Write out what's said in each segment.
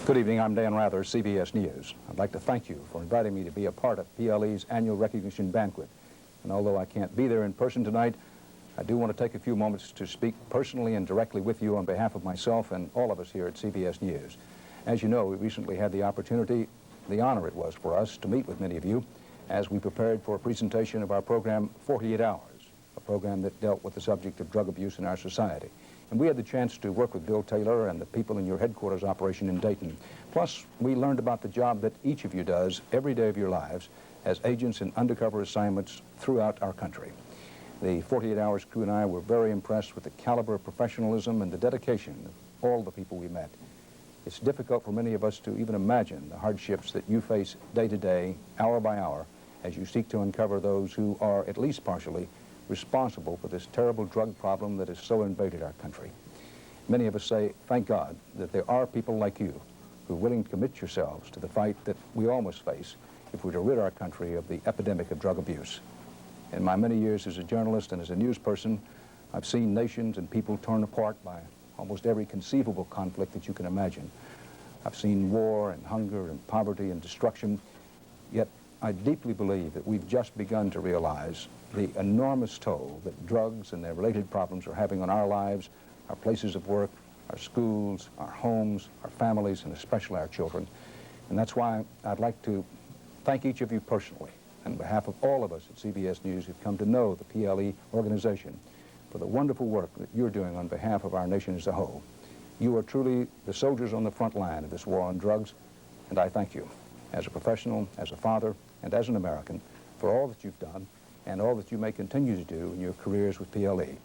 Good evening, I'm Dan Rather, CBS News. I'd like to thank you for inviting me to be a part of PLE's annual recognition banquet. And although I can't be there in person tonight, I do want to take a few moments to speak personally and directly with you on behalf of myself and all of us here at CBS News. As you know, we recently had the opportunity, the honor it was for us to meet with many of you as we prepared for a presentation of our program, 48 Hours, a program that dealt with the subject of drug abuse in our society. And we had the chance to work with Bill Taylor and the people in your headquarters operation in Dayton. Plus, we learned about the job that each of you does every day of your lives as agents in undercover assignments throughout our country. The 48 Hours crew and I were very impressed with the caliber of professionalism and the dedication of all the people we met. It's difficult for many of us to even imagine the hardships that you face day to day, hour by hour, as you seek to uncover those who are, at least partially, responsible for this terrible drug problem that has so invaded our country. Many of us say, thank God, that there are people like you who are willing to commit yourselves to the fight that we all must face if we're to rid our country of the epidemic of drug abuse. In my many years as a journalist and as a news person, I've seen nations and people torn apart by almost every conceivable conflict that you can imagine. I've seen war and hunger and poverty and destruction, yet I deeply believe that we've just begun to realize the enormous toll that drugs and their related problems are having on our lives, our places of work, our schools, our homes, our families, and especially our children. And that's why I'd like to thank each of you personally, on behalf of all of us at CBS News who've come to know the PLE organization, for the wonderful work that you're doing on behalf of our nation as a whole. You are truly the soldiers on the front line of this war on drugs, and I thank you, as a professional, as a father, and as an American, for all that you've done and all that you may continue to do in your careers with PLE.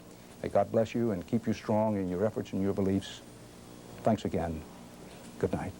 May God bless you and keep you strong in your efforts and your beliefs. Thanks again. Good night.